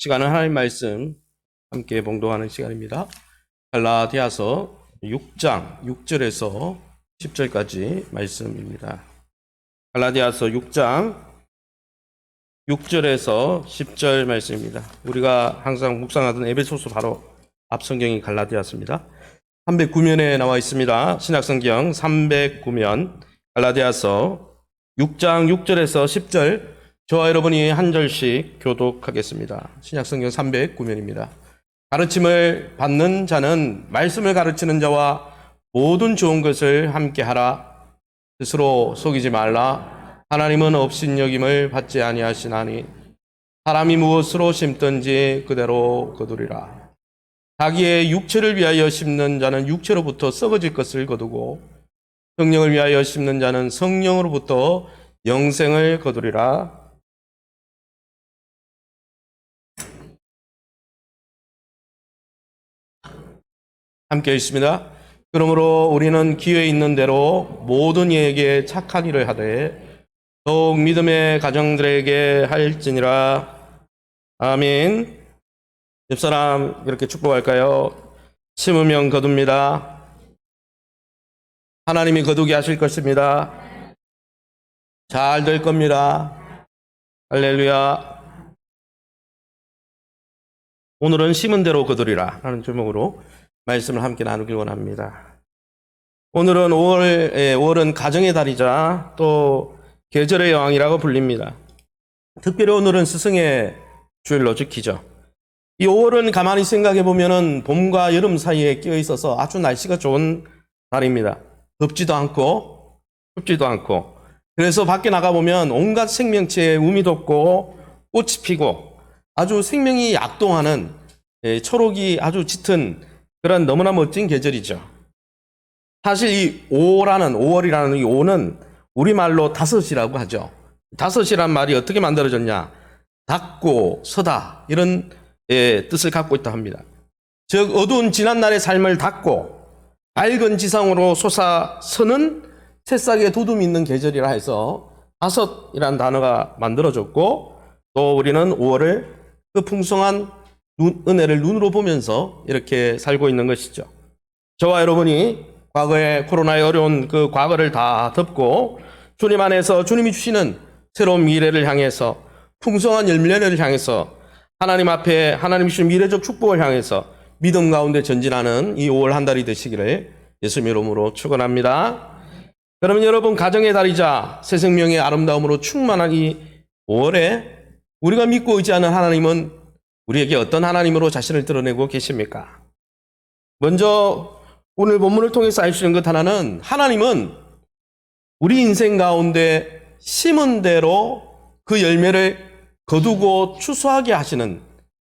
시간은 하나님 말씀 함께 봉독하는 시간입니다. 갈라디아서 6장 6절에서 10절까지 말씀입니다. 갈라디아서 6장 6절에서 10절 말씀입니다. 우리가 항상 묵상하던 에베소서 바로 앞 성경이 갈라디아서입니다. 309면에 나와 있습니다. 신약성경 309면 갈라디아서 6장 6절에서 10절 저와 여러분이 한 절씩 교독하겠습니다. 신약성경 309면입니다. 가르침을 받는 자는 말씀을 가르치는 자와 모든 좋은 것을 함께 하라. 스스로 속이지 말라. 하나님은 업신여김을 받지 아니하시나니 사람이 무엇으로 심든지 그대로 거두리라. 자기의 육체를 위하여 심는 자는 육체로부터 썩어질 것을 거두고 성령을 위하여 심는 자는 성령으로부터 영생을 거두리라. 함께 있습니다. 그러므로 우리는 기회 있는 대로 모든 이에게 착한 일을 하되 더욱 믿음의 가정들에게 할지니라. 아멘. 옆사람 이렇게 축복할까요? 심으면 거둡니다. 하나님이 거두게 하실 것입니다. 잘 될 겁니다. 할렐루야. 오늘은 심은 대로 거두리라 라는 제목으로 말씀을 함께 나누길 원합니다. 오늘은 5월은 가정의 달이자 또 계절의 여왕이라고 불립니다. 특별히 오늘은 스승의 주일로 지키죠. 이 5월은 가만히 생각해 보면은 봄과 여름 사이에 끼어 있어서 아주 날씨가 좋은 달입니다. 덥지도 않고 춥지도 않고, 그래서 밖에 나가 보면 온갖 생명체에 움이 돋고 꽃이 피고 아주 생명이 약동하는 초록이 아주 짙은 그런 너무나 멋진 계절이죠. 사실 이 5월이라는 이 5는 우리말로 다섯이라고 하죠. 다섯이란 말이 어떻게 만들어졌냐? 닫고 서다 이런 뜻을 갖고 있다 합니다. 즉 어두운 지난날의 삶을 닫고 밝은 지상으로 솟아서는 새싹에 두둠이 있는 계절이라 해서 다섯이라는 단어가 만들어졌고, 또 우리는 5월을 그 풍성한 은혜를 눈으로 보면서 이렇게 살고 있는 것이죠. 저와 여러분이 과거에 코로나의 어려운 그 과거를 다 덮고 주님 안에서 주님이 주시는 새로운 미래를 향해서 풍성한 열매를 향해서 하나님 앞에 하나님이 주신 미래적 축복을 향해서 믿음 가운데 전진하는 이 5월 한 달이 되시기를 예수님 이름으로 축원합니다. 그러면 여러분, 가정의 달이자 새 생명의 아름다움으로 충만한 이 5월에 우리가 믿고 의지하는 하나님은 우리에게 어떤 하나님으로 자신을 드러내고 계십니까? 먼저 오늘 본문을 통해서 알 수 있는 것 하나는, 하나님은 우리 인생 가운데 심은 대로 그 열매를 거두고 추수하게 하시는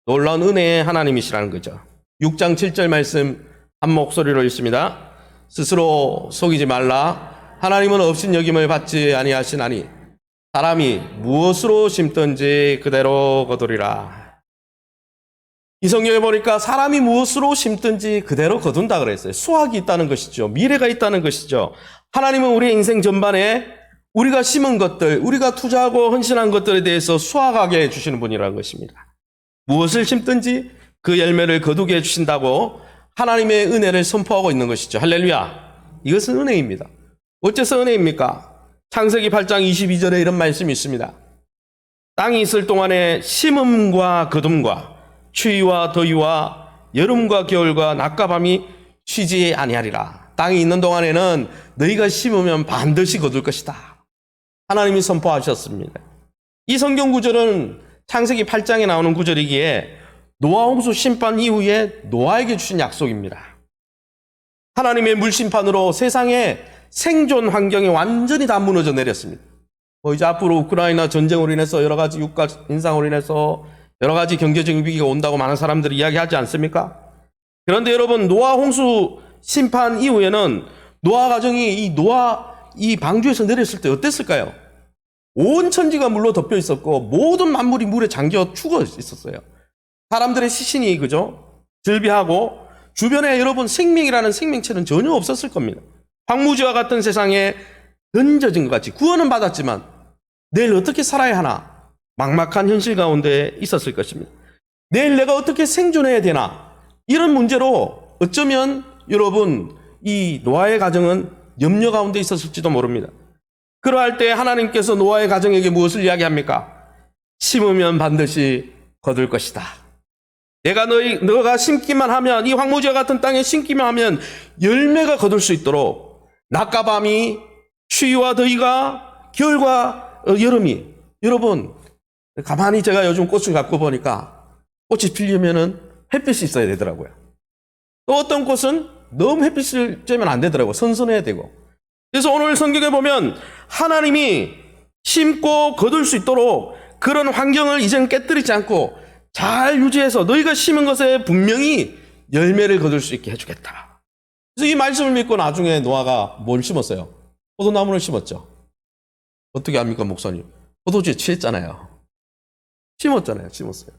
놀라운 은혜의 하나님이시라는 거죠. 6장 7절 말씀 한 목소리로 읽습니다. 스스로 속이지 말라. 하나님은 업신여김을 받지 아니하시나니 사람이 무엇으로 심든지 그대로 거두리라. 이 성경에 보니까 사람이 무엇으로 심든지 그대로 거둔다 그랬어요. 수확이 있다는 것이죠. 미래가 있다는 것이죠. 하나님은 우리 인생 전반에 우리가 심은 것들, 우리가 투자하고 헌신한 것들에 대해서 수확하게 해주시는 분이라는 것입니다. 무엇을 심든지 그 열매를 거두게 해주신다고 하나님의 은혜를 선포하고 있는 것이죠. 할렐루야. 이것은 은혜입니다. 어째서 은혜입니까? 창세기 8장 22절에 이런 말씀이 있습니다. 땅이 있을 동안에 심음과 거둠과 추위와 더위와 여름과 겨울과 낮과 밤이 쉬지 아니하리라. 땅이 있는 동안에는 너희가 심으면 반드시 거둘 것이다. 하나님이 선포하셨습니다. 이 성경 구절은 창세기 8장에 나오는 구절이기에 노아 홍수 심판 이후에 노아에게 주신 약속입니다. 하나님의 물심판으로 세상의 생존 환경이 완전히 다 무너져 내렸습니다. 이제 앞으로 우크라이나 전쟁으로 인해서 여러 가지 유가 인상으로 인해서 여러 가지 경제적인 위기가 온다고 많은 사람들이 이야기하지 않습니까? 그런데 여러분, 노아 홍수 심판 이후에는 노아 가정이 이 방주에서 내렸을 때 어땠을까요? 온 천지가 물로 덮여 있었고 모든 만물이 물에 잠겨 죽어 있었어요. 사람들의 시신이 그죠? 즐비하고 주변에 여러분 생명이라는 생명체는 전혀 없었을 겁니다. 황무지와 같은 세상에 던져진 것 같이 구원은 받았지만 내일 어떻게 살아야 하나 막막한 현실 가운데 있었을 것입니다. 내일 내가 어떻게 생존해야 되나? 이런 문제로 어쩌면 여러분 이 노아의 가정은 염려 가운데 있었을지도 모릅니다. 그러할 때 하나님께서 노아의 가정에게 무엇을 이야기합니까? 심으면 반드시 거둘 것이다. 너가 심기만 하면, 이 황무지와 같은 땅에 심기만 하면 열매가 거둘 수 있도록 낮과 밤이, 추위와 더위가, 겨울과 여름이, 여러분 가만히 제가 요즘 꽃을 갖고 보니까 꽃이 피려면은 햇빛이 있어야 되더라고요. 또 어떤 꽃은 너무 햇빛을 쬐면 안 되더라고요. 선선해야 되고. 그래서 오늘 성경에 보면 하나님이 심고 거둘 수 있도록 그런 환경을 이제는 깨뜨리지 않고 잘 유지해서 너희가 심은 것에 분명히 열매를 거둘 수 있게 해주겠다. 그래서 이 말씀을 믿고 나중에 노아가 뭘 심었어요? 포도나무를 심었죠. 어떻게 합니까, 목사님? 포도주에 취했잖아요. 심었어요.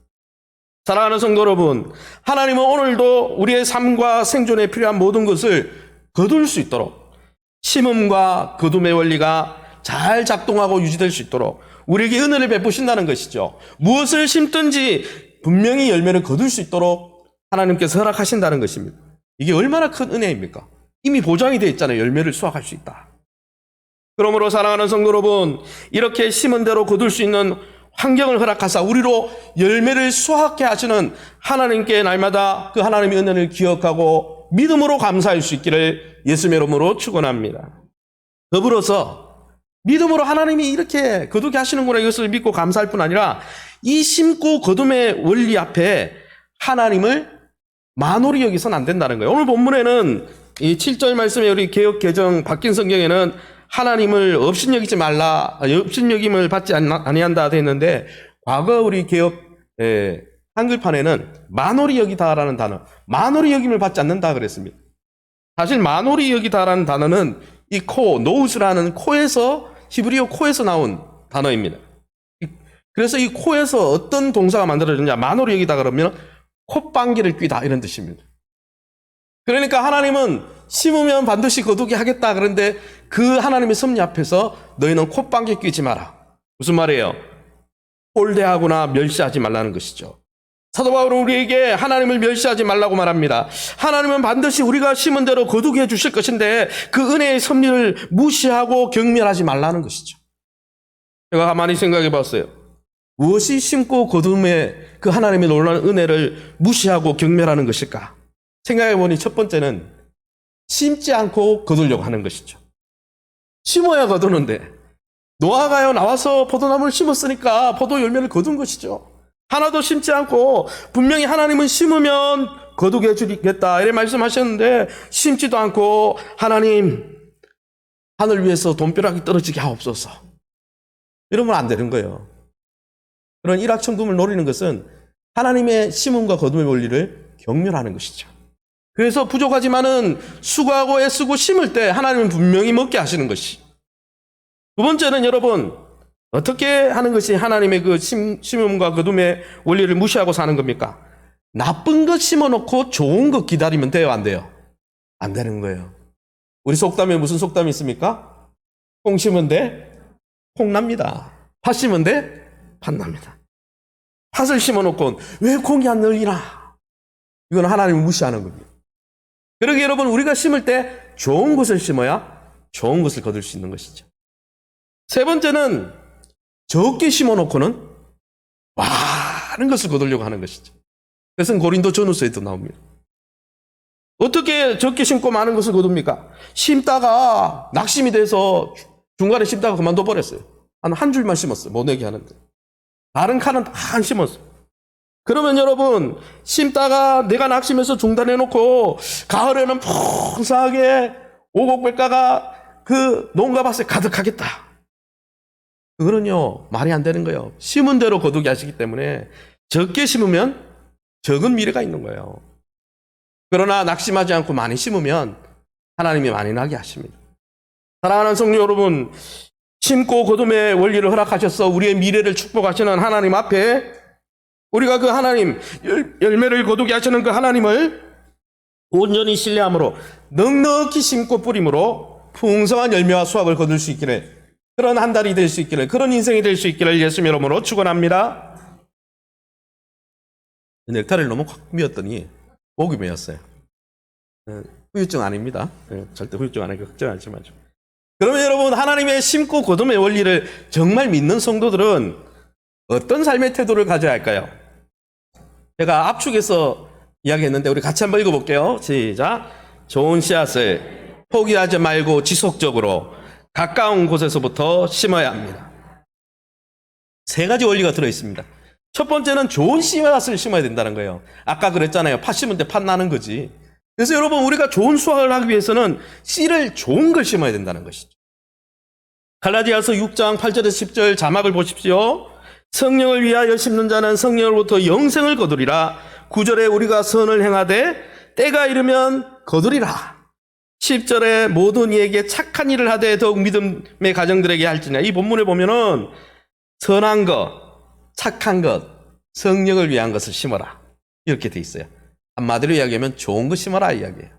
사랑하는 성도 여러분, 하나님은 오늘도 우리의 삶과 생존에 필요한 모든 것을 거둘 수 있도록 심음과 거둠의 원리가 잘 작동하고 유지될 수 있도록 우리에게 은혜를 베푸신다는 것이죠. 무엇을 심든지 분명히 열매를 거둘 수 있도록 하나님께서 허락하신다는 것입니다. 이게 얼마나 큰 은혜입니까? 이미 보장이 되어 있잖아요. 열매를 수확할 수 있다. 그러므로 사랑하는 성도 여러분, 이렇게 심은 대로 거둘 수 있는 환경을 허락하사 우리로 열매를 수확해 하시는 하나님께 날마다 그 하나님의 은혜를 기억하고 믿음으로 감사할 수 있기를 예수님의 이름으로 축원합니다. 더불어서 믿음으로 하나님이 이렇게 거두게 하시는구나, 이것을 믿고 감사할 뿐 아니라 이 심고 거둠의 원리 앞에 하나님을 만홀히 여기서는 안 된다는 거예요. 오늘 본문에는 이 7절 말씀에 우리 개역 개정 바뀐 성경에는 하나님을 업신여기지 말라, 업신여김을 받지 아니한다 되어 있는데, 과거 우리 개역 한글판에는 만홀히 여기다라는 단어, 만홀히 여김을 받지 않는다 그랬습니다. 사실 만홀히 여기다라는 단어는 이 코, 노우스라는 코에서, 히브리어 코에서 나온 단어입니다. 그래서 이 코에서 어떤 동사가 만들어졌냐, 만홀히 여기다 그러면 콧방귀를 뀌다 이런 뜻입니다. 그러니까 하나님은 심으면 반드시 거두게 하겠다. 그런데 그 하나님의 섭리 앞에서 너희는 콧방귀 뀌지 마라. 무슨 말이에요? 홀대하거나 멸시하지 말라는 것이죠. 사도 바울은 우리에게 하나님을 멸시하지 말라고 말합니다. 하나님은 반드시 우리가 심은 대로 거두게 해주실 것인데 그 은혜의 섭리를 무시하고 경멸하지 말라는 것이죠. 제가 가만히 생각해 봤어요. 무엇이 심고 거둠의 그 하나님의 놀라운 은혜를 무시하고 경멸하는 것일까? 생각해 보니 첫 번째는 심지 않고 거두려고 하는 것이죠. 심어야 거두는데 노아가요 나와서 포도나무를 심었으니까 포도 열매를 거둔 것이죠. 하나도 심지 않고 분명히 하나님은 심으면 거두게 해주겠다 이렇게 말씀하셨는데 심지도 않고 하나님 하늘 위에서 돈벼락이 떨어지게 하옵소서 이러면 안 되는 거예요. 그런 일확천금을 노리는 것은 하나님의 심음과 거둠의 원리를 경멸하는 것이죠. 그래서 부족하지만은 수고하고 애쓰고 심을 때 하나님은 분명히 먹게 하시는 것이. 두 번째는 여러분 어떻게 하는 것이 하나님의 그 심음과 거둠의 원리를 무시하고 사는 겁니까? 나쁜 것 심어놓고 좋은 것 기다리면 돼요, 안 돼요? 안 되는 거예요. 우리 속담에 무슨 속담이 있습니까? 콩 심은 데 콩 납니다. 팥 심은 데 팥 납니다. 팥을 심어놓고 왜 콩이 안 늘리나? 이건 하나님을 무시하는 겁니다. 그러게 여러분 우리가 심을 때 좋은 것을 심어야 좋은 것을 거둘 수 있는 것이죠. 세 번째는 적게 심어놓고는 많은 것을 거두려고 하는 것이죠. 그것은 고린도 전후서에도 나옵니다. 어떻게 적게 심고 많은 것을 거둡니까? 심다가 낙심이 돼서 중간에 심다가 그만둬 버렸어요. 한 줄만 심었어요. 못 내게 하는데. 다른 칸은 다 안 심었어요. 그러면 여러분 심다가 내가 낙심해서 중단해놓고 가을에는 풍성하게 오곡백과가 그 농가밭에 가득하겠다. 그거는요 말이 안 되는 거예요. 심은 대로 거두게 하시기 때문에 적게 심으면 적은 미래가 있는 거예요. 그러나 낙심하지 않고 많이 심으면 하나님이 많이 나게 하십니다. 사랑하는 성도 여러분, 심고 거둠의 원리를 허락하셔서 우리의 미래를 축복하시는 하나님 앞에 우리가 그 하나님 열매를 거두게 하시는 그 하나님을 온전히 신뢰함으로 넉넉히 심고 뿌림으로 풍성한 열매와 수확을 거둘 수 있기를, 그런 한 달이 될 수 있기를, 그런 인생이 될 수 있기를 예수님의 이름으로 축원합니다. 넥타이를 너무 확 미었더니 목이 메었어요. 후유증 아닙니다. 절대 후유증 아니니까 걱정하지 마시고. 그러면 여러분, 하나님의 심고 거둠의 원리를 정말 믿는 성도들은 어떤 삶의 태도를 가져야 할까요? 제가 압축해서 이야기했는데 우리 같이 한번 읽어볼게요. 시작. 좋은 씨앗을 포기하지 말고 지속적으로 가까운 곳에서부터 심어야 합니다. 세 가지 원리가 들어있습니다. 첫 번째는 좋은 씨앗을 심어야 된다는 거예요. 아까 그랬잖아요. 팥 심을 때 팥 나는 거지. 그래서 여러분, 우리가 좋은 수확을 하기 위해서는 씨를 좋은 걸 심어야 된다는 것이죠. 갈라디아서 6장 8절에서 10절 자막을 보십시오. 성령을 위하여 심는 자는 성령으로부터 영생을 거두리라. 9절에 우리가 선을 행하되 때가 이르면 거두리라. 10절에 모든 이에게 착한 일을 하되 더욱 믿음의 가정들에게 할지냐. 이 본문에 보면은 선한 것, 착한 것, 성령을 위한 것을 심어라. 이렇게 돼 있어요. 한마디로 이야기하면 좋은 것 심어라 이야기예요.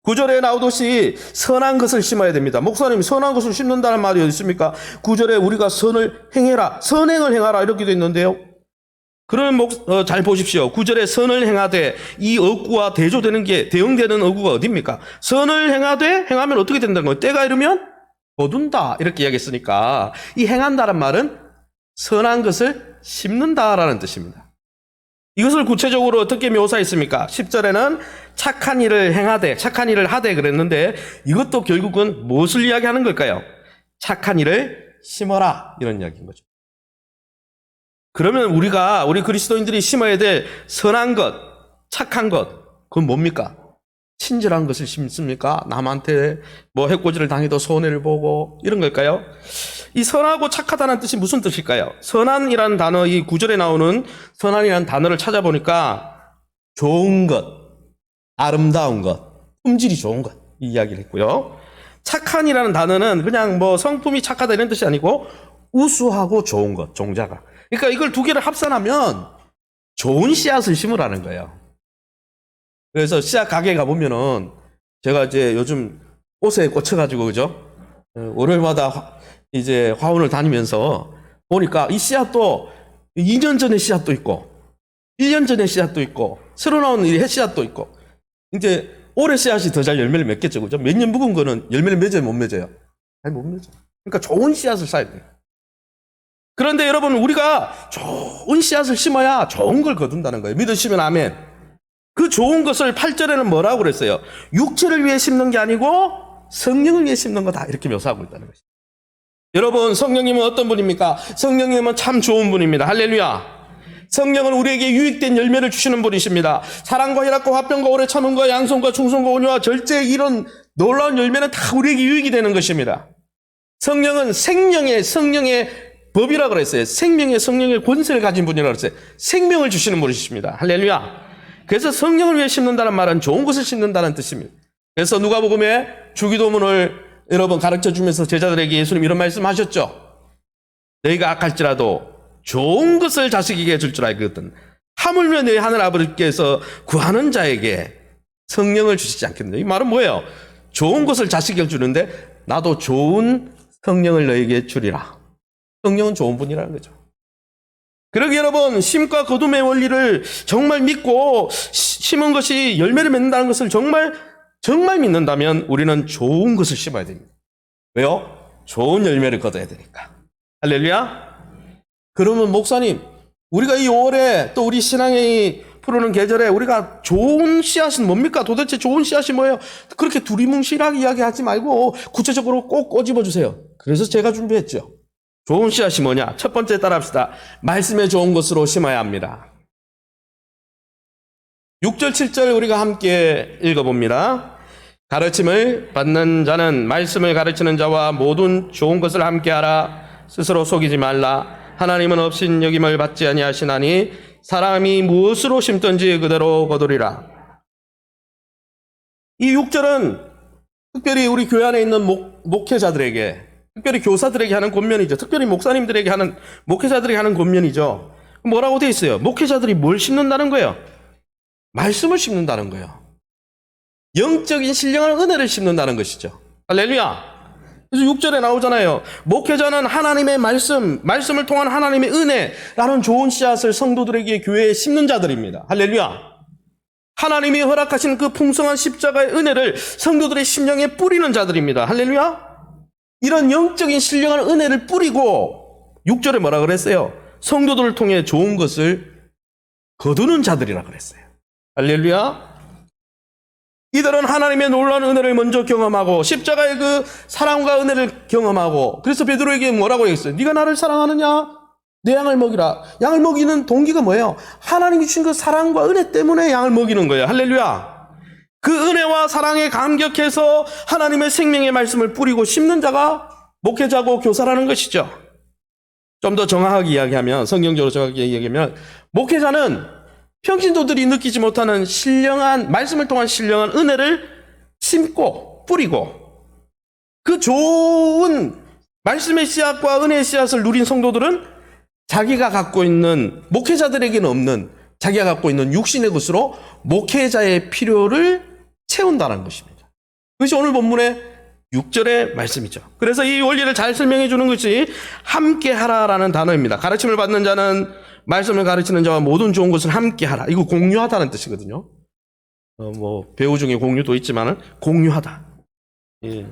9절에 나오듯이 선한 것을 심어야 됩니다. 목사님, 선한 것을 심는다는 말이 어디 있습니까? 9절에 우리가 선을 행해라, 선행을 행하라 이렇게 돼 있는데요. 그러면 잘 보십시오. 9절에 선을 행하되, 이 어구와 대응되는 어구가 어디입니까? 선을 행하면 어떻게 된다는 거예요? 때가 이르면 거둔다 이렇게 이야기했으니까 이 행한다는 말은 선한 것을 심는다라는 뜻입니다. 이것을 구체적으로 어떻게 묘사했습니까? 10절에는 착한 일을 하되 그랬는데 이것도 결국은 무엇을 이야기하는 걸까요? 착한 일을 심어라 이런 이야기인 거죠. 그러면 우리 그리스도인들이 심어야 될 선한 것, 착한 것, 그건 뭡니까? 친절한 것을 심습니까? 남한테 해코지를 당해도 손해를 보고 이런 걸까요? 이 선하고 착하다는 뜻이 무슨 뜻일까요? 선한이라는 단어, 이 9절에 나오는 선한이라는 단어를 찾아보니까 좋은 것, 아름다운 것, 품질이 좋은 것 이 이야기를 했고요. 착한이라는 단어는 그냥 성품이 착하다 이런 뜻이 아니고 우수하고 좋은 것, 종자가. 그러니까 이걸 두 개를 합산하면 좋은 씨앗을 심으라는 거예요. 그래서 씨앗 가게에 가보면은 제가 이제 요즘 꽃에 꽂혀가지고, 그죠? 월요일마다 이제 화원을 다니면서 보니까 이 씨앗도 2년 전에 씨앗도 있고, 1년 전에 씨앗도 있고, 새로 나온 해 씨앗도 있고, 이제 올해 씨앗이 더 잘 열매를 맺겠죠, 그죠? 몇 년 묵은 거는 열매를 맺어요, 못 맺어요? 아니, 못 맺어요. 그러니까 좋은 씨앗을 쌓아야 돼요. 그런데 여러분, 우리가 좋은 씨앗을 심어야 좋은 걸 거둔다는 거예요. 믿으시면 아멘. 그 좋은 것을 8절에는 뭐라고 그랬어요? 육체를 위해 심는 게 아니고 성령을 위해 심는 거다 이렇게 묘사하고 있다는 것이죠. 여러분, 성령님은 어떤 분입니까? 성령님은 참 좋은 분입니다. 할렐루야. 성령은 우리에게 유익된 열매를 주시는 분이십니다. 사랑과 희락과 화평과 오래 참음과 양성과 충성과 온유와 절제, 이런 놀라운 열매는 다 우리에게 유익이 되는 것입니다. 성령은 성령의 법이라고 그랬어요. 성령의 권세를 가진 분이라고 그랬어요. 생명을 주시는 분이십니다. 할렐루야. 그래서 성령을 위해 심는다는 말은 좋은 것을 심는다는 뜻입니다. 그래서 누가복음에 주기도문을 여러분 가르쳐 주면서 제자들에게 예수님 이런 말씀하셨죠. 너희가 악할지라도 좋은 것을 자식에게 줄 줄 알거든. 하물며 너희 하늘 아버지께서 구하는 자에게 성령을 주시지 않겠느냐. 이 말은 뭐예요? 좋은 것을 자식에게 주는데 나도 좋은 성령을 너에게 주리라. 성령은 좋은 분이라는 거죠. 그러기 여러분, 심과 거둠의 원리를 정말 믿고 심은 것이 열매를 맺는다는 것을 정말 믿는다면 우리는 좋은 것을 심어야 됩니다. 왜요? 좋은 열매를 거둬야 되니까. 할렐루야. 그러면 목사님, 우리가 이 5월에 또 우리 신앙의 푸르는 계절에 우리가 좋은 씨앗은 뭡니까? 도대체 좋은 씨앗이 뭐예요? 그렇게 두리뭉실하게 이야기하지 말고 구체적으로 꼭 꼬집어 주세요. 그래서 제가 준비했죠. 좋은 씨앗이 뭐냐? 첫 번째 따라합시다. 말씀에 좋은 것으로 심어야 합니다. 6절, 7절 우리가 함께 읽어봅니다. 가르침을 받는 자는 말씀을 가르치는 자와 모든 좋은 것을 함께 하라. 스스로 속이지 말라. 하나님은 없인 여김을 받지 아니하시나니 사람이 무엇으로 심든지 그대로 거두리라. 이 6절은 특별히 우리 교회 안에 있는 목회자들에게, 특별히 교사들에게 하는 권면이죠. 특별히 목사님들에게 하는, 목회자들에게 하는 권면이죠. 뭐라고 되어 있어요? 목회자들이 뭘 심는다는 거예요? 말씀을 심는다는 거예요. 영적인 신령한 은혜를 심는다는 것이죠. 할렐루야. 그래서 6절에 나오잖아요. 목회자는 하나님의 말씀을 통한 하나님의 은혜라는 좋은 씨앗을 성도들에게 교회에 심는 자들입니다. 할렐루야. 하나님이 허락하신 그 풍성한 십자가의 은혜를 성도들의 심령에 뿌리는 자들입니다. 할렐루야. 이런 영적인 신령한 은혜를 뿌리고 6절에 뭐라 그랬어요? 성도들을 통해 좋은 것을 거두는 자들이라 그랬어요. 할렐루야. 이들은 하나님의 놀라운 은혜를 먼저 경험하고 십자가의 그 사랑과 은혜를 경험하고, 그래서 베드로에게 뭐라고 했어요? 네가 나를 사랑하느냐? 내 양을 먹이라. 양을 먹이는 동기가 뭐예요? 하나님이 주신 그 사랑과 은혜 때문에 양을 먹이는 거예요. 할렐루야. 그 은혜와 사랑에 감격해서 하나님의 생명의 말씀을 뿌리고 심는 자가 목회자고 교사라는 것이죠. 좀 더 정확하게 이야기하면, 성경적으로 정확하게 이야기하면, 목회자는 평신도들이 느끼지 못하는 신령한, 말씀을 통한 신령한 은혜를 심고 뿌리고, 그 좋은 말씀의 씨앗과 은혜의 씨앗을 누린 성도들은 자기가 갖고 있는, 목회자들에게는 없는 자기가 갖고 있는 육신의 것으로 목회자의 필요를 채운다는 것입니다. 그것이 오늘 본문의 6절의 말씀이죠. 그래서 이 원리를 잘 설명해 주는 것이 함께하라라는 단어입니다. 가르침을 받는 자는 말씀을 가르치는 자와 모든 좋은 것을 함께하라. 이거 공유하다는 뜻이거든요. 배우 중에 공유도 있지만 공유하다. 예.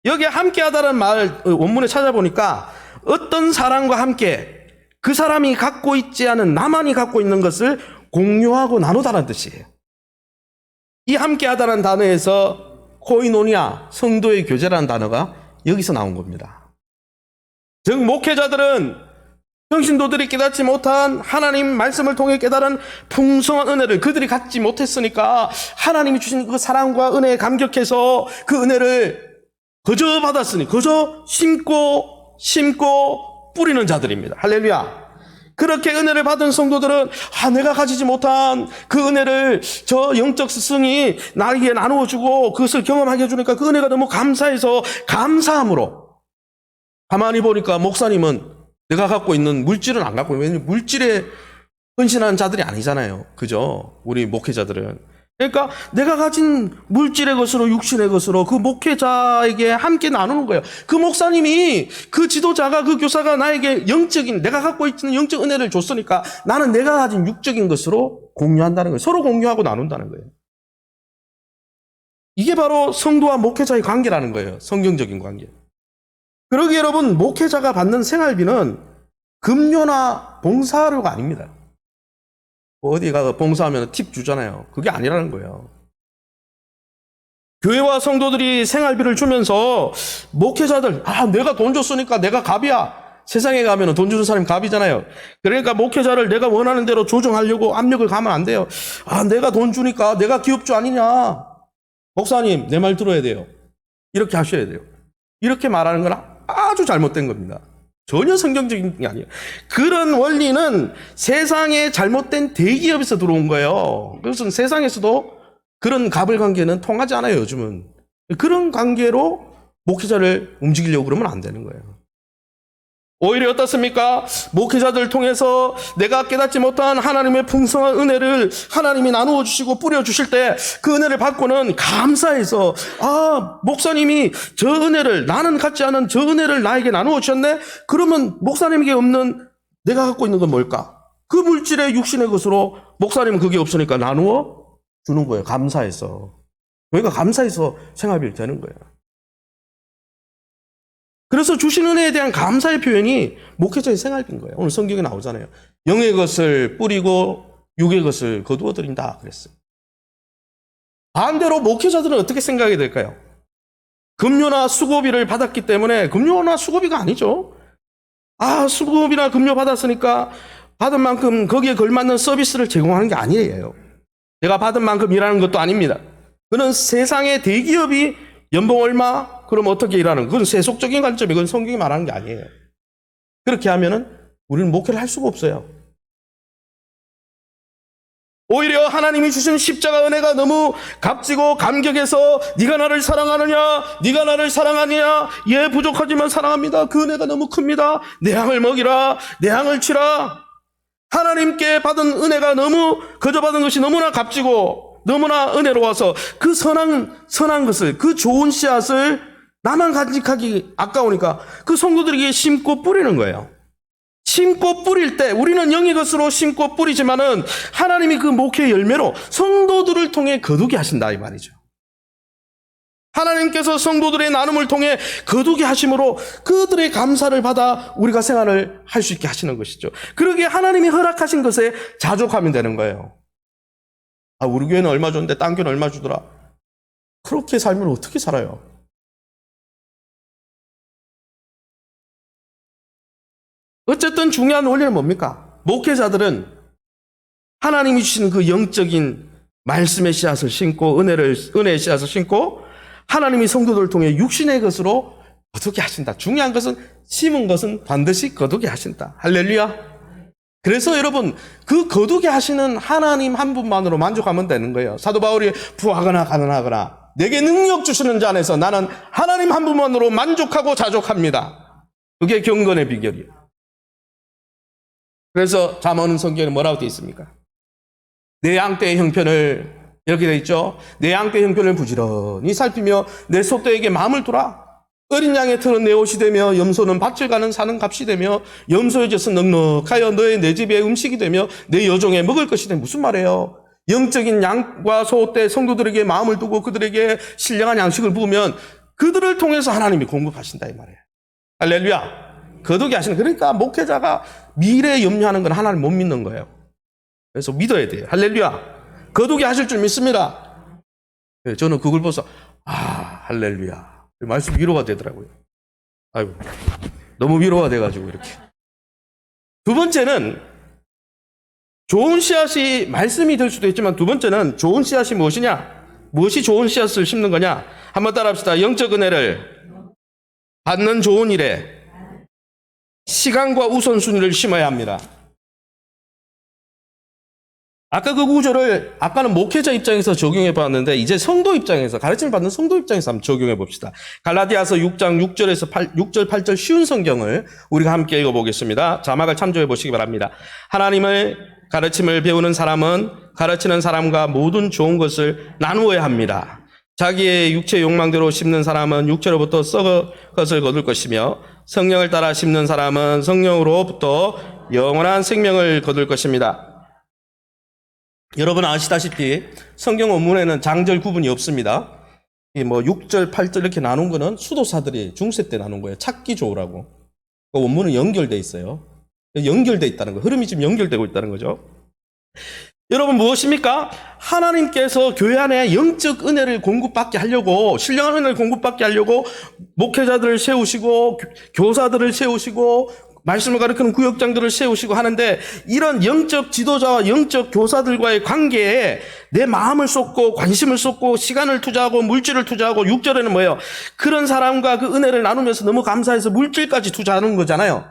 여기에 함께하다는 말 원문에 찾아보니까 어떤 사람과 함께 그 사람이 갖고 있지 않은 나만이 갖고 있는 것을 공유하고 나누다는 뜻이에요. 이 함께하다는 단어에서 코이노니아, 성도의 교제라는 단어가 여기서 나온 겁니다. 즉 목회자들은 평신도들이 깨닫지 못한 하나님 말씀을 통해 깨달은 풍성한 은혜를 그들이 갖지 못했으니까 하나님이 주신 그 사랑과 은혜에 감격해서 그 은혜를 거저 받았으니 거저 심고 뿌리는 자들입니다. 할렐루야. 그렇게 은혜를 받은 성도들은 내가 가지지 못한 그 은혜를 저 영적 스승이 나에게 나누어주고 그것을 경험하게 해주니까 그 은혜가 너무 감사해서 감사함으로, 가만히 보니까 목사님은 내가 갖고 있는 물질은 안 갖고 있는, 왜냐면 물질에 헌신하는 자들이 아니잖아요. 그죠? 우리 목회자들은. 그러니까 내가 가진 물질의 것으로, 육신의 것으로 그 목회자에게 함께 나누는 거예요. 그 목사님이, 그 지도자가, 그 교사가 나에게 영적인, 내가 갖고 있는 영적 은혜를 줬으니까 나는 내가 가진 육적인 것으로 공유한다는 거예요. 서로 공유하고 나눈다는 거예요. 이게 바로 성도와 목회자의 관계라는 거예요. 성경적인 관계. 그러기에 여러분, 목회자가 받는 생활비는 급료나 봉사료가 아닙니다. 어디 가서 봉사하면 팁 주잖아요. 그게 아니라는 거예요. 교회와 성도들이 생활비를 주면서 목회자들, 내가 돈 줬으니까 내가 갑이야. 세상에 가면 돈 주는 사람이 갑이잖아요. 그러니까 목회자를 내가 원하는 대로 조정하려고 압력을 가면 안 돼요. 내가 돈 주니까 내가 기업주 아니냐. 목사님, 내 말 들어야 돼요. 이렇게 하셔야 돼요. 이렇게 말하는 건 아주 잘못된 겁니다. 전혀 성경적인 게 아니에요. 그런 원리는 세상의 잘못된 대기업에서 들어온 거예요. 그것은 세상에서도 그런 갑을 관계는 통하지 않아요, 요즘은. 그런 관계로 목회자를 움직이려고 그러면 안 되는 거예요. 오히려 어떻습니까? 목회자들 통해서 내가 깨닫지 못한 하나님의 풍성한 은혜를 하나님이 나누어 주시고 뿌려 주실 때 그 은혜를 받고는 감사해서, 목사님이 저 은혜를, 나는 갖지 않은 저 은혜를 나에게 나누어 주셨네? 그러면 목사님에게 없는 내가 갖고 있는 건 뭘까? 그 물질의 육신의 것으로 목사님은 그게 없으니까 나누어 주는 거예요. 감사해서. 그러니까 감사해서 생활비를 되는 거예요. 그래서 주신 은혜에 대한 감사의 표현이 목회자의 생활비인 거예요. 오늘 성경에 나오잖아요. 영의 것을 뿌리고 육의 것을 거두어 드린다 그랬어요. 반대로 목회자들은 어떻게 생각이 될까요? 급료나 수고비를 받았기 때문에, 급료나 수고비가 아니죠. 수고비나 급료 받았으니까 받은 만큼 거기에 걸맞는 서비스를 제공하는 게 아니에요. 내가 받은 만큼 일하는 것도 아닙니다. 그는 세상의 대기업이 연봉 얼마? 그럼 어떻게 일하는? 그건 세속적인 관점이, 그건 성경이 말하는 게 아니에요. 그렇게 하면은 우리는 목회를 할 수가 없어요. 오히려 하나님이 주신 십자가 은혜가 너무 값지고 감격해서 네가 나를 사랑하느냐? 네가 나를 사랑하느냐? 예, 부족하지만 사랑합니다. 그 은혜가 너무 큽니다. 내 양을 먹이라. 내 양을 치라. 하나님께 받은 은혜가 너무, 거저 받은 것이 너무나 값지고 너무나 은혜로워서 그 선한 것을, 그 좋은 씨앗을 나만 간직하기 아까우니까 그 성도들에게 심고 뿌리는 거예요. 심고 뿌릴 때 우리는 영의 것으로 심고 뿌리지만은 하나님이 그 목회의 열매로 성도들을 통해 거두게 하신다 이 말이죠. 하나님께서 성도들의 나눔을 통해 거두게 하심으로 그들의 감사를 받아 우리가 생활을 할 수 있게 하시는 것이죠. 그러기에 하나님이 허락하신 것에 자족하면 되는 거예요. 아, 우리 교회는 얼마 줬는데 딴 교회는 얼마 주더라. 그렇게 살면 어떻게 살아요? 어쨌든 중요한 원리는 뭡니까? 목회자들은 하나님이 주신 그 영적인 말씀의 씨앗을 심고 은혜의 씨앗을 심고 하나님이 성도들을 통해 육신의 것으로 거두게 하신다. 중요한 것은 심은 것은 반드시 거두게 하신다. 할렐루야. 그래서 여러분 그 거두게 하시는 하나님 한 분만으로 만족하면 되는 거예요. 사도 바울이 부하거나 가난하거나 내게 능력 주시는 자 안에서 나는 하나님 한 분만으로 만족하고 자족합니다. 그게 경건의 비결이에요. 그래서 잠언 성경에 뭐라고 되어 있습니까? 내 양떼의 형편을 이렇게 되어 있죠. 내 양떼의 형편을 부지런히 살피며 내 소떼에게 마음을 두라. 어린 양의 털은 내 옷이 되며 염소는 밭을 가는 사는 값이 되며 염소의 젖은 넉넉하여 너의 내 집의 음식이 되며 내 여종의 먹을 것이 되며 무슨 말이에요? 영적인 양과 소떼 성도들에게 마음을 두고 그들에게 신령한 양식을 부으면 그들을 통해서 하나님이 공급하신다 이 말이에요. 할렐루야. 거두게 하시는 그러니까 목회자가 미래에 염려하는 건 하나님 못 믿는 거예요. 그래서 믿어야 돼요. 할렐루야. 거두게 하실 줄 믿습니다. 저는 그걸 보면서 할렐루야. 말씀 위로가 되더라고요. 아이고, 너무 위로가 돼가지고 이렇게. 두 번째는 좋은 씨앗이 말씀이 될 수도 있지만 두 번째는 좋은 씨앗이 무엇이냐? 무엇이 좋은 씨앗을 심는 거냐? 한번 따라합시다. 영적 은혜를 받는 좋은 일에 시간과 우선순위를 심어야 합니다. 아까 그 구절을 아까는 목회자 입장에서 적용해 봤는데 이제 성도 입장에서 가르침을 받는 성도 입장에서 한번 적용해 봅시다. 갈라디아서 6장 6절에서 6절 8절 쉬운 성경을 우리가 함께 읽어보겠습니다. 자막을 참조해 보시기 바랍니다. 하나님의 가르침을 배우는 사람은 가르치는 사람과 모든 좋은 것을 나누어야 합니다. 자기의 육체 욕망대로 심는 사람은 육체로부터 썩은 것을 거둘 것이며 성령을 따라 심는 사람은 성령으로부터 영원한 생명을 거둘 것입니다. 여러분 아시다시피 성경 원문에는 장절 구분이 없습니다. 6절, 8절 이렇게 나눈 거는 수도사들이 중세 때 나눈 거예요. 찾기 좋으라고. 그 원문은 연결되어 있어요. 연결되어 있다는 거예요. 흐름이 지금 연결되고 있다는 거죠. 여러분 무엇입니까? 하나님께서 교회 안에 영적 은혜를 공급받게 하려고 신령한 은혜를 공급받게 하려고 목회자들을 세우시고 교사들을 세우시고 말씀을 가르치는 구역장들을 세우시고 하는데 이런 영적 지도자와 영적 교사들과의 관계에 내 마음을 쏟고 관심을 쏟고 시간을 투자하고 물질을 투자하고 6절에는 뭐예요? 그런 사람과 그 은혜를 나누면서 너무 감사해서 물질까지 투자하는 거잖아요.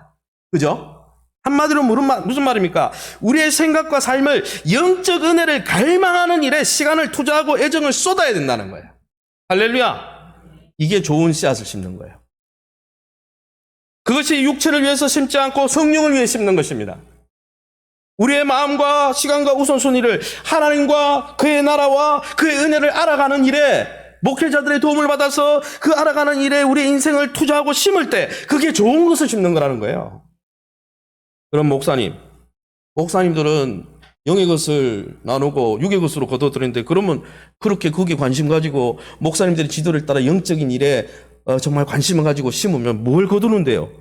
그죠? 한마디로 무슨 말입니까? 우리의 생각과 삶을 영적 은혜를 갈망하는 일에 시간을 투자하고 애정을 쏟아야 된다는 거예요. 할렐루야. 이게 좋은 씨앗을 심는 거예요. 그것이 육체를 위해서 심지 않고 성령을 위해 심는 것입니다. 우리의 마음과 시간과 우선순위를 하나님과 그의 나라와 그의 은혜를 알아가는 일에 목회자들의 도움을 받아서 그 알아가는 일에 우리의 인생을 투자하고 심을 때 그게 좋은 것을 심는 거라는 거예요. 그럼 목사님들은 영의 것을 나누고 육의 것으로 거둬들이는데 그러면 그렇게 거기에 관심 가지고 목사님들의 지도를 따라 영적인 일에 정말 관심을 가지고 심으면 뭘 거두는데요?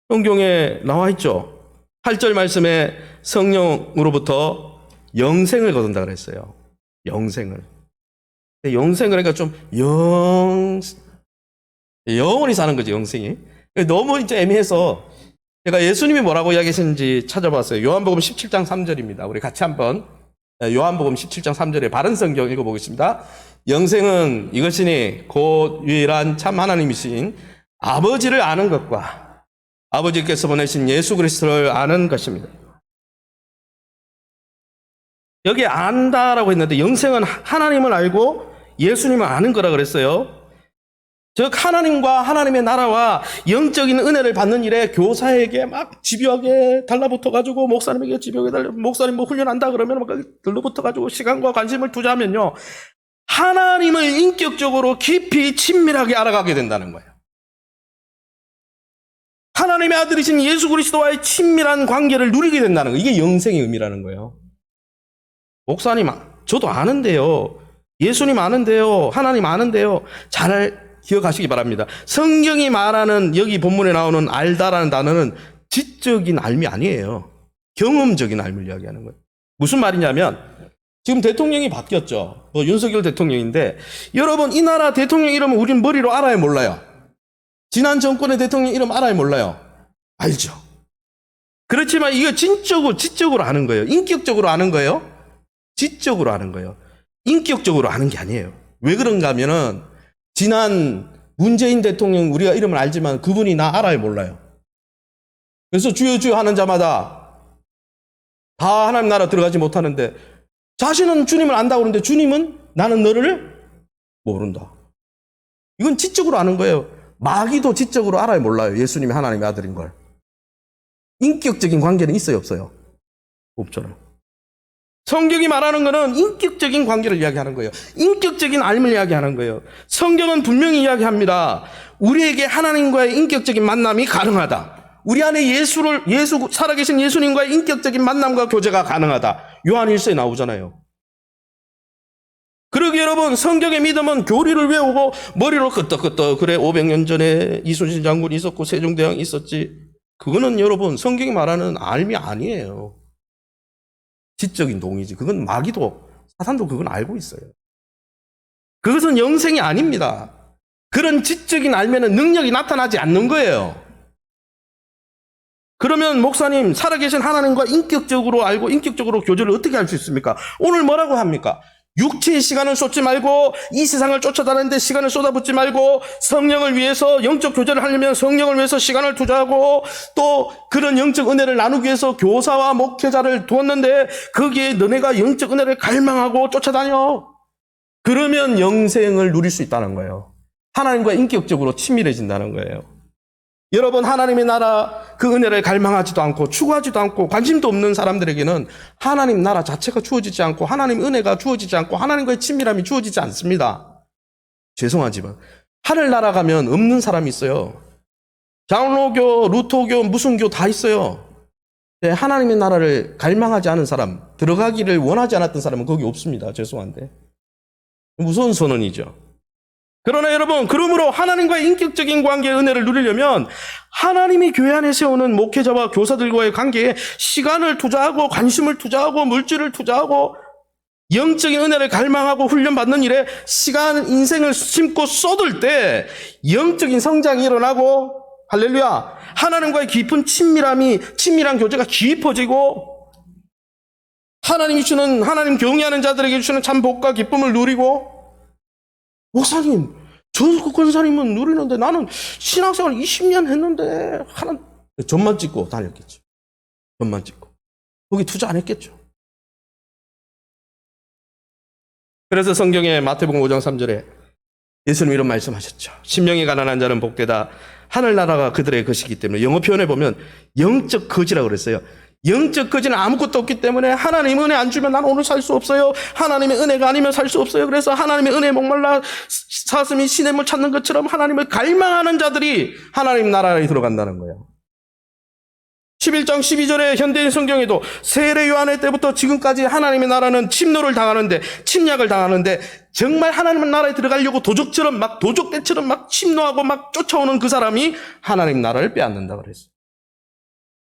성경에 나와 있죠. 8절 말씀에 성령으로부터 영생을 거둔다 그랬어요. 영생을. 영생을 그러니까 좀 영원히 사는 거지, 영생이. 너무 이제 애매해서 제가 예수님이 뭐라고 이야기하시는지 찾아봤어요. 요한복음 17장 3절입니다. 우리 같이 한번 요한복음 17장 3절에 바른 성경 읽어보겠습니다. 영생은 이것이니 곧 유일한 참 하나님이신 아버지를 아는 것과 아버지께서 보내신 예수 그리스도를 아는 것입니다. 여기 안다라고 했는데 영생은 하나님을 알고 예수님을 아는 거라 그랬어요. 즉 하나님과 하나님의 나라와 영적인 은혜를 받는 일에 교사에게 막 집요하게 달라붙어가지고 목사님에게 집요하게 목사님 뭐 훈련한다 그러면 막 들러붙어가지고 시간과 관심을 투자하면요 하나님을 인격적으로 깊이 친밀하게 알아가게 된다는 거예요. 하나님의 아들이신 예수 그리스도와의 친밀한 관계를 누리게 된다는 거예요. 이게 영생의 의미라는 거예요. 목사님, 저도 아는데요. 예수님 아는데요. 하나님 아는데요. 잘 기억하시기 바랍니다. 성경이 말하는 여기 본문에 나오는 알다라는 단어는 지적인 알미 아니에요. 경험적인 알미를 이야기하는 거예요. 무슨 말이냐면 지금 대통령이 바뀌었죠. 윤석열 대통령인데 여러분 이 나라 대통령 이름은 우린 머리로 알아요 몰라요? 지난 정권의 대통령 이름 알아요 몰라요? 알죠. 그렇지만 이거 지적으로 아는 거예요. 인격적으로 아는 거예요? 지적으로 아는 거예요. 인격적으로 아는 게 아니에요. 왜 그런가 하면은 지난 문재인 대통령 우리가 이름을 알지만 그분이 나 알아요 몰라요? 그래서 주여 주여 하는 자마다 다 하나님 나라 들어가지 못하는데 자신은 주님을 안다고 그러는데 주님은 나는 너를 모른다. 이건 지적으로 아는 거예요. 마귀도 지적으로 알아요 몰라요? 예수님이 하나님의 아들인 걸. 인격적인 관계는 있어요 없어요? 없잖아요. 성경이 말하는 것은 인격적인 관계를 이야기하는 거예요. 인격적인 알을 이야기하는 거예요. 성경은 분명히 이야기합니다. 우리에게 하나님과의 인격적인 만남이 가능하다. 우리 안에 살아계신 예수님과의 인격적인 만남과 교제가 가능하다. 요한 1서에 나오잖아요. 그러게 여러분 성경의 믿음은 교리를 외우고 머리로 끄떡끄떡 그래 500년 전에 이순신 장군이 있었고 세종대왕이 있었지. 그거는 여러분 성경이 말하는 알미 아니에요. 지적인 동의지. 그건 마귀도 사탄도 그건 알고 있어요. 그것은 영생이 아닙니다. 그런 지적인 알면은 능력이 나타나지 않는 거예요. 그러면 목사님 살아계신 하나님과 인격적으로 알고 인격적으로 교제를 어떻게 할 수 있습니까? 오늘 뭐라고 합니까? 육체의 시간을 쏟지 말고 이 세상을 쫓아다니는데 시간을 쏟아붓지 말고 성령을 위해서 영적 교제를 하려면 성령을 위해서 시간을 투자하고 또 그런 영적 은혜를 나누기 위해서 교사와 목회자를 두었는데 거기에 너네가 영적 은혜를 갈망하고 쫓아다녀. 그러면 영생을 누릴 수 있다는 거예요. 하나님과 인격적으로 친밀해진다는 거예요. 여러분 하나님의 나라 그 은혜를 갈망하지도 않고 추구하지도 않고 관심도 없는 사람들에게는 하나님 나라 자체가 주어지지 않고 하나님 은혜가 주어지지 않고 하나님과의 친밀함이 주어지지 않습니다. 죄송하지만 하늘 나라 가면 없는 사람이 있어요. 장로교, 루터교, 무슨 교 다 있어요. 하나님의 나라를 갈망하지 않은 사람, 들어가기를 원하지 않았던 사람은 거기 없습니다. 죄송한데 무서운 선언이죠. 그러나 여러분, 그러므로 하나님과의 인격적인 관계의 은혜를 누리려면 하나님이 교회 안에 세우는 목회자와 교사들과의 관계에 시간을 투자하고 관심을 투자하고 물질을 투자하고 영적인 은혜를 갈망하고 훈련받는 일에 인생을 심고 쏟을 때 영적인 성장이 일어나고 할렐루야, 하나님과의 깊은 친밀한 교제가 깊어지고 하나님 경외하는 자들에게 주시는 참 복과 기쁨을 누리고. 목사님, 저 권사님은 누리는데 나는 신앙생활 20년 했는데 점만 찍고 다녔겠죠. 점만 찍고. 거기 투자 안 했겠죠. 그래서 성경에 마태복음 5장 3절에 예수님 이런 말씀하셨죠. 심령이 가난한 자는 복되다. 하늘나라가 그들의 것이기 때문에 영어 표현에 보면 영적 거지라고 그랬어요. 영적 거지는 아무것도 없기 때문에 하나님의 은혜 안 주면 난 오늘 살 수 없어요. 하나님의 은혜가 아니면 살 수 없어요. 그래서 하나님의 은혜에 목말라 사슴이 시냇물 찾는 것처럼 하나님을 갈망하는 자들이 하나님 나라에 들어간다는 거예요. 11장 12절에 현대인 성경에도 세례 요한의 때부터 지금까지 하나님의 나라는 침략을 당하는데 정말 하나님의 나라에 들어가려고 도적대처럼 막 침노하고 막 쫓아오는 그 사람이 하나님 나라를 빼앗는다 그랬어요.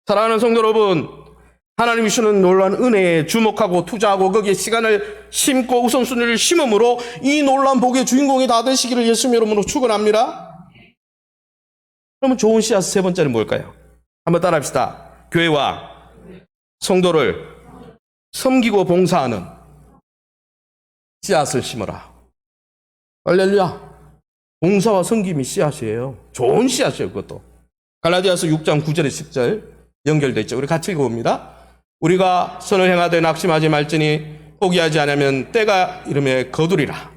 사랑하는 성도 여러분, 하나님이 주는 놀라운 은혜에 주목하고 투자하고 거기에 시간을 심고 우선순위를 심음으로 이 놀라운 복의 주인공이 다 되시기를 예수님 이름으로 축원합니다. 그러면 좋은 씨앗 세 번째는 뭘까요? 한번 따라합시다. 교회와 성도를 섬기고 봉사하는 씨앗을 심어라. 할렐루야. 봉사와 섬김이 씨앗이에요. 좋은 씨앗이에요. 그것도 갈라디아서 6장 9절에 10절 연결되어 있죠. 우리 같이 읽어봅니다. 우리가 선을 행하되 낙심하지 말지니 포기하지 않으면 때가 이름에 거두리라.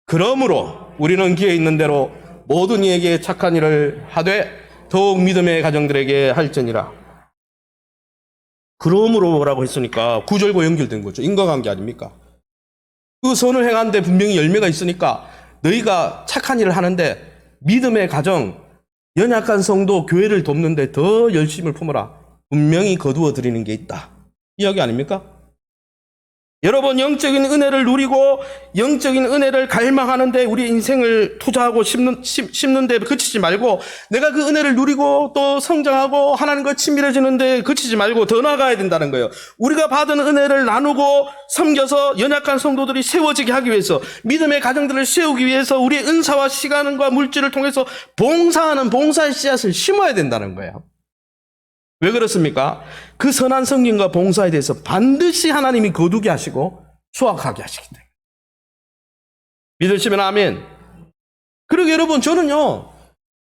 그러므로 우리는 기회 있는 대로 모든 이에게 착한 일을 하되 더욱 믿음의 가정들에게 할지니라. 그러므로 뭐라고 했으니까 구절과 연결된 거죠. 인과관계 아닙니까? 그 선을 행하는데 분명히 열매가 있으니까 너희가 착한 일을 하는데 믿음의 가정, 연약한 성도, 교회를 돕는데 더 열심을 품어라. 분명히 거두어 드리는 게 있다. 이야기 아닙니까? 여러분, 영적인 은혜를 누리고 영적인 은혜를 갈망하는데 우리 인생을 투자하고 심는데 그치지 말고, 내가 그 은혜를 누리고 또 성장하고 하나님과 친밀해지는데 그치지 말고 더 나아가야 된다는 거예요. 우리가 받은 은혜를 나누고 섬겨서 연약한 성도들이 세워지게 하기 위해서, 믿음의 가정들을 세우기 위해서 우리의 은사와 시간과 물질을 통해서 봉사하는 봉사의 씨앗을 심어야 된다는 거예요. 왜 그렇습니까? 그 선한 성김과 봉사에 대해서 반드시 하나님이 거두게 하시고 수확하게 하시기 때문에. 믿으시면 아멘. 그리고 여러분, 저는요,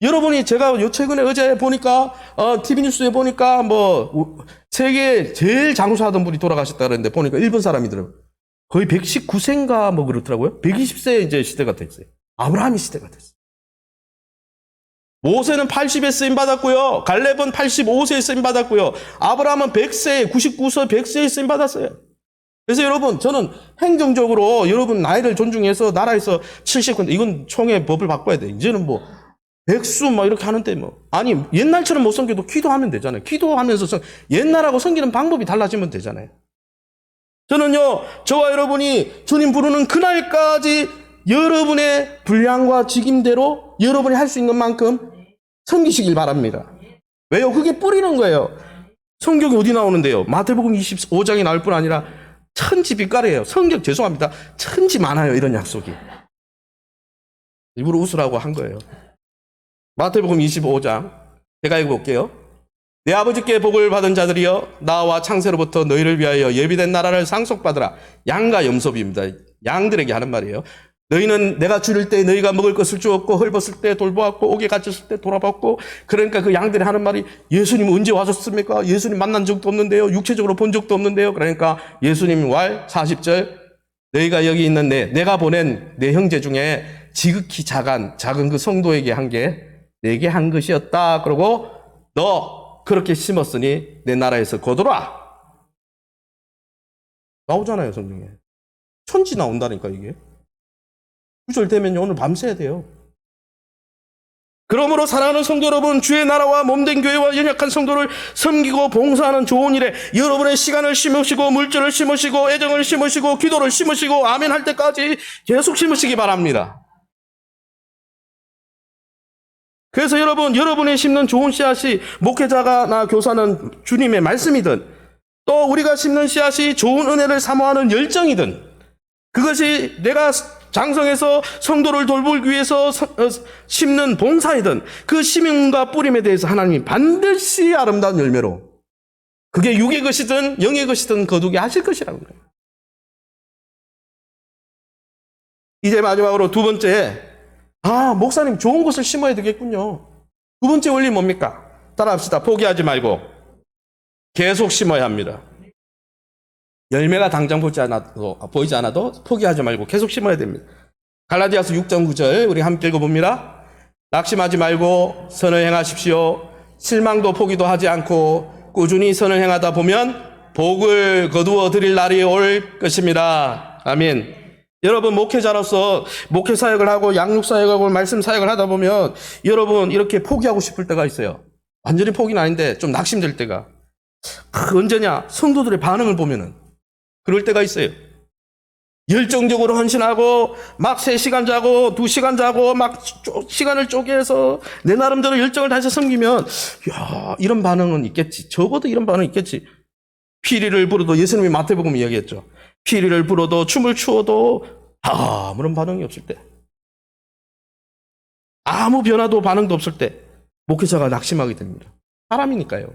여러분이 제가 최근에 어제 보니까 TV 뉴스에 보니까 세계 제일 장수하던 분이 돌아가셨다 그랬는데 보니까 일본 사람이더라고요. 거의 119세인가 그렇더라고요. 120세 이제 시대가 됐어요. 아브라함의 시대가 됐어요. 모세는 80에 쓰임 받았고요. 갈렙은 85세에 쓰임 받았고요. 아브라함은 100세, 99세, 100세에 쓰임 받았어요. 그래서 여러분, 저는 행정적으로 여러분 나이를 존중해서 나라에서 70, 이건 총회 법을 바꿔야 돼. 이제는 백수 이렇게 하는데 아니, 옛날처럼 못 섬겨도 기도하면 되잖아요. 기도하면서 옛날하고 섬기는 방법이 달라지면 되잖아요. 저는요, 저와 여러분이 주님 부르는 그날까지 여러분의 분량과 직임대로 여러분이 할 수 있는 만큼 섬기시길 바랍니다. 왜요? 그게 뿌리는 거예요. 성경이 어디 나오는데요? 마태복음 25장이 나올 뿐 아니라 천지 빛깔이에요. 성경 죄송합니다. 천지 많아요. 이런 약속이. 일부러 웃으라고 한 거예요. 마태복음 25장 제가 읽어볼게요. 내 아버지께 복을 받은 자들이여, 나와 창세로부터 너희를 위하여 예비된 나라를 상속받으라. 양과 염소비입니다. 양들에게 하는 말이에요. 너희는 내가 줄일 때 너희가 먹을 것을 주었고, 헐벗을 때 돌보았고, 옥에 갇혔을 때 돌아봤고. 그러니까 그 양들이 하는 말이, 예수님 언제 와셨습니까? 예수님 만난 적도 없는데요. 육체적으로 본 적도 없는데요. 그러니까 예수님 왈 40절, 너희가 여기 있는 내가 보낸 내 형제 중에 지극히 작은 그 성도에게 한 게 내게 한 것이었다. 그러고 너 그렇게 심었으니 내 나라에서 거두라. 나오잖아요, 성경에. 천지 나온다니까, 이게. 9절 되면 오늘 밤새야 돼요. 그러므로 사랑하는 성도 여러분, 주의 나라와 몸된 교회와 연약한 성도를 섬기고 봉사하는 좋은 일에 여러분의 시간을 심으시고, 물질을 심으시고, 애정을 심으시고, 기도를 심으시고, 아멘 할 때까지 계속 심으시기 바랍니다. 그래서 여러분, 여러분이 심는 좋은 씨앗이 목회자나 교사는 주님의 말씀이든, 또 우리가 심는 씨앗이 좋은 은혜를 사모하는 열정이든, 그것이 내가 장성해서 성도를 돌보기 위해서 심는 봉사이든, 그 심음과 뿌림에 대해서 하나님이 반드시 아름다운 열매로, 그게 육의 것이든 영의 것이든 거두게 하실 것이라는 거예요. 이제 마지막으로 두 번째, 목사님 좋은 것을 심어야 되겠군요. 두 번째 원리 뭡니까? 따라합시다. 포기하지 말고 계속 심어야 합니다. 열매가 당장 보이지 않아도 포기하지 말고 계속 심어야 됩니다. 갈라디아서 6장 9절 우리 함께 읽어봅니다. 낙심하지 말고 선을 행하십시오. 실망도 포기도 하지 않고 꾸준히 선을 행하다 보면 복을 거두어 드릴 날이 올 것입니다. 아멘. 여러분, 목회자로서 목회 사역을 하고 양육 사역하고 말씀 사역을 하다 보면 여러분 이렇게 포기하고 싶을 때가 있어요. 완전히 포기는 아닌데 좀 낙심될 때가. 언제냐? 성도들의 반응을 보면은 그럴 때가 있어요. 열정적으로 헌신하고 막 3시간 자고 2시간 자고 막 시간을 쪼개서 내 나름대로 열정을 다해서 섬기면 이런 반응은 있겠지. 적어도 이런 반응은 있겠지. 피리를 불어도, 예수님이 마태복음 이야기했죠. 피리를 불어도 춤을 추어도 아무런 반응이 없을 때, 아무 변화도 반응도 없을 때 목회자가 낙심하게 됩니다. 사람이니까요.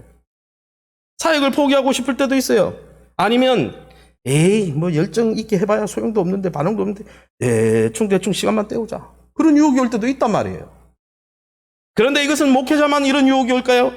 사역을 포기하고 싶을 때도 있어요. 아니면 열정 있게 해봐야 소용도 없는데, 반응도 없는데 대충 시간만 때우자, 그런 유혹이 올 때도 있단 말이에요. 그런데 이것은 목회자만 이런 유혹이 올까요?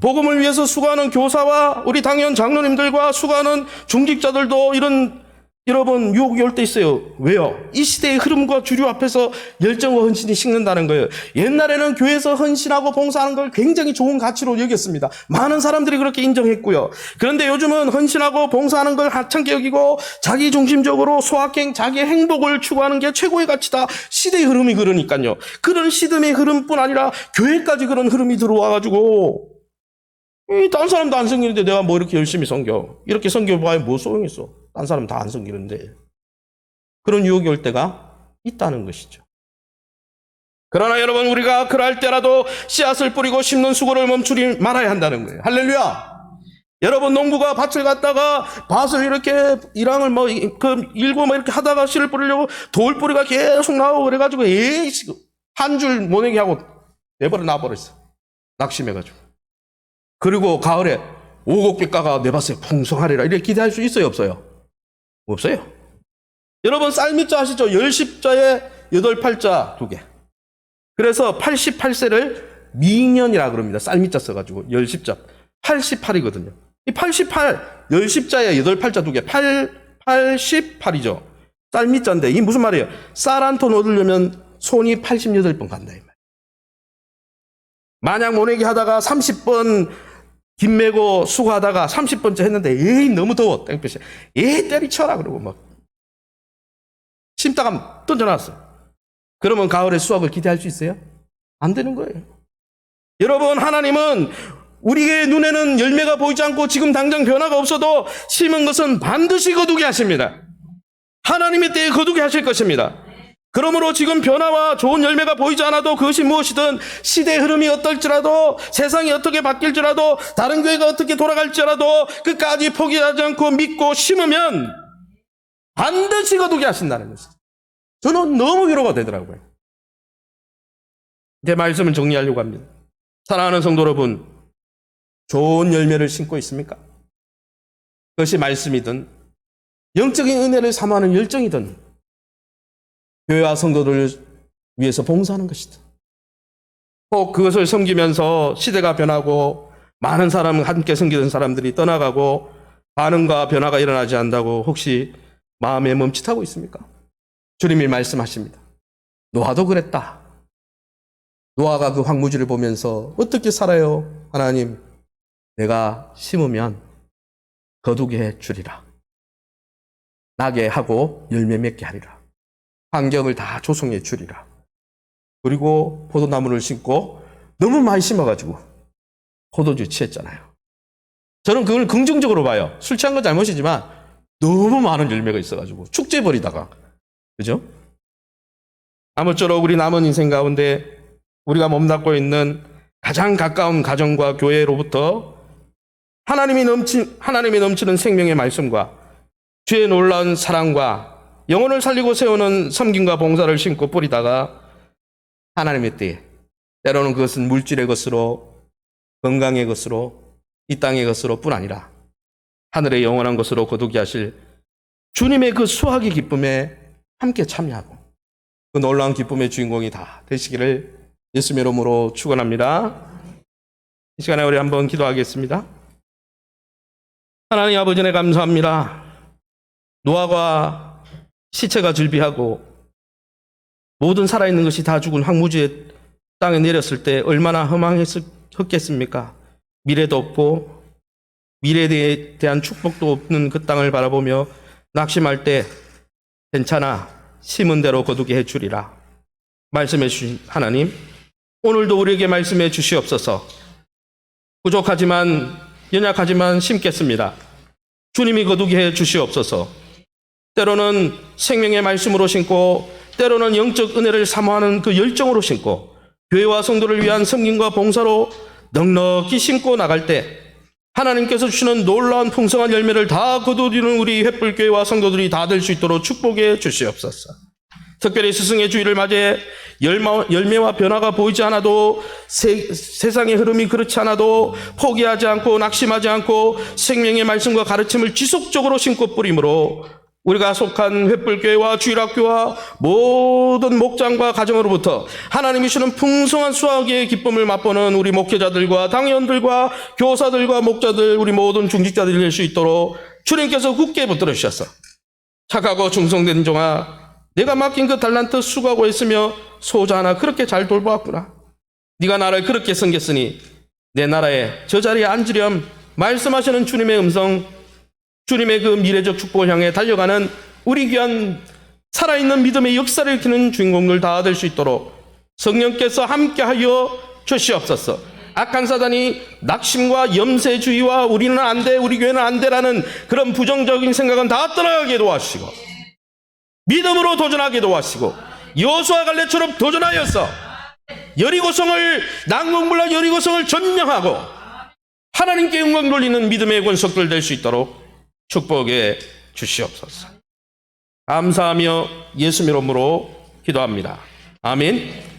복음을 위해서 수고하는 교사와 우리 당연 장로님들과 수고하는 중직자들도 이런 여러분 유혹이 올 때 있어요. 왜요? 이 시대의 흐름과 주류 앞에서 열정과 헌신이 식는다는 거예요. 옛날에는 교회에서 헌신하고 봉사하는 걸 굉장히 좋은 가치로 여겼습니다. 많은 사람들이 그렇게 인정했고요. 그런데 요즘은 헌신하고 봉사하는 걸 하찮게 여기고 자기중심적으로 소확행, 자기의 행복을 추구하는 게 최고의 가치다. 시대의 흐름이 그러니까요. 그런 시대의 흐름뿐 아니라 교회까지 그런 흐름이 들어와가지고 딴 사람도 안 섬기는데 내가 뭐 이렇게 열심히 섬겨. 이렇게 섬겨봐야 뭐 소용있어. 딴 사람 다 안 섬기는데. 그런 유혹이 올 때가 있다는 것이죠. 그러나 여러분, 우리가 그럴 때라도 씨앗을 뿌리고 심는 수고를 멈추지 말아야 한다는 거예요. 할렐루야! 여러분, 농부가 밭을 갔다가 밭을 이렇게 일항을 일고 이렇게 하다가 씨를 뿌리려고 돌뿌리가 계속 나오고 그래가지고 한 줄 모내기 하고 내버려 놔버렸어. 낙심해가지고. 그리고 가을에 오곡백과가 내 밭에 풍성하리라 이렇게 기대할 수 있어요, 없어요? 없어요. 여러분 쌀미자 아시죠? 10십자에 8팔자 2개. 그래서 88세를 미년이라 그럽니다. 쌀미자 써가지고 10십자 88이거든요. 이 88, 10십자에 8팔자 2개 88이죠. 쌀미자인데 이 무슨 말이에요? 쌀 한 톤 얻으려면 손이 88번 간다 이 말. 만약 모내기 하다가 30번 김 메고 수고하다가 30번째 했는데 에이 너무 더워 땡볕이 에이 때리쳐라 그러고 막 심다가 던져놨어. 그러면 가을에 수확을 기대할 수 있어요? 안 되는 거예요. 여러분, 하나님은 우리의 눈에는 열매가 보이지 않고 지금 당장 변화가 없어도 심은 것은 반드시 거두게 하십니다. 하나님의 때에 거두게 하실 것입니다. 그러므로 지금 변화와 좋은 열매가 보이지 않아도 그것이 무엇이든 시대의 흐름이 어떨지라도 세상이 어떻게 바뀔지라도 다른 교회가 어떻게 돌아갈지라도 끝까지 포기하지 않고 믿고 심으면 반드시 거두게 하신다는 것이죠. 저는 너무 위로가 되더라고요. 제 말씀을 정리하려고 합니다. 사랑하는 성도 여러분, 좋은 열매를 심고 있습니까? 그것이 말씀이든 영적인 은혜를 사모하는 열정이든 교회와 성도들을 위해서 봉사하는 것이다. 혹 그것을 섬기면서 시대가 변하고 많은 사람을 함께 섬기던 사람들이 떠나가고 반응과 변화가 일어나지 않는다고 혹시 마음에 멈칫하고 있습니까? 주님이 말씀하십니다. 노아도 그랬다. 노아가 그 황무지를 보면서 어떻게 살아요? 하나님, 내가 심으면 거두게 주리라. 나게 하고 열매 맺게 하리라. 환경을 다 조성해 주리라. 그리고 포도나무를 심고 너무 많이 심어가지고 포도주 취했잖아요. 저는 그걸 긍정적으로 봐요. 술 취한 건 잘못이지만 너무 많은 열매가 있어가지고 축제버리다가, 그죠? 아무쪼록 우리 남은 인생 가운데 우리가 몸담고 있는 가장 가까운 가정과 교회로부터 하나님이 넘치는 생명의 말씀과 주의 놀라운 사랑과 영혼을 살리고 세우는 섬김과 봉사를 심고 뿌리다가 하나님의 때에 때로는 그것은 물질의 것으로 건강의 것으로 이 땅의 것으로 뿐 아니라 하늘의 영원한 것으로 거두게 하실 주님의 그 수확의 기쁨에 함께 참여하고 그 놀라운 기쁨의 주인공이 다 되시기를 예수의 이름으로 축원합니다. 이 시간에 우리 한번 기도하겠습니다. 하나님 아버지, 네 감사합니다. 노아가 시체가 즐비하고 모든 살아있는 것이 다 죽은 황무지의 땅에 내렸을 때 얼마나 헛겠습니까? 미래도 없고 미래에 대한 축복도 없는 그 땅을 바라보며 낙심할 때 괜찮아, 심은 대로 거두게 해주리라 말씀해 주신 하나님, 오늘도 우리에게 말씀해 주시옵소서. 부족하지만 연약하지만 심겠습니다. 주님이 거두게 해 주시옵소서. 때로는 생명의 말씀으로 심고 때로는 영적 은혜를 사모하는 그 열정으로 심고 교회와 성도를 위한 섬김과 봉사로 넉넉히 심고 나갈 때 하나님께서 주시는 놀라운 풍성한 열매를 다 거두는 우리 횃불교회와 성도들이 다 될 수 있도록 축복해 주시옵소서. 특별히 스승의 주일을 맞이해 열매와 변화가 보이지 않아도 세상의 흐름이 그렇지 않아도 포기하지 않고 낙심하지 않고 생명의 말씀과 가르침을 지속적으로 심고 뿌림으로 우리가 속한 횃불교회와 주일학교와 모든 목장과 가정으로부터 하나님이 주는 풍성한 수확의 기쁨을 맛보는 우리 목회자들과 당회원들과 교사들과 목자들, 우리 모든 중직자들이 될 수 있도록 주님께서 굳게 붙들어 주셔서 착하고 충성된 종아, 내가 맡긴 그 달란트 수고하고 있으며 소자 하나 그렇게 잘 돌보았구나. 네가 나를 그렇게 섬겼으니 내 나라에 저 자리에 앉으렴 말씀하시는 주님의 음성, 주님의 그 미래적 축복을 향해 달려가는 우리 귀한 살아있는 믿음의 역사를 일으키는 주인공들 다 될 수 있도록 성령께서 함께하여 주시옵소서. 악한 사단이 낙심과 염세주의와 우리는 안 돼, 우리 교회는 안 돼라는 그런 부정적인 생각은 다 떠나가게 도와주시고 믿음으로 도전하게 도와주시고 여호수아 갈렙처럼 도전하여서 여리고성을 난공불락 여리고성을 점령하고 하나님께 영광 돌리는 믿음의 권속들 될 수 있도록 축복해 주시옵소서. 감사하며 예수 이름으로 기도합니다. 아멘.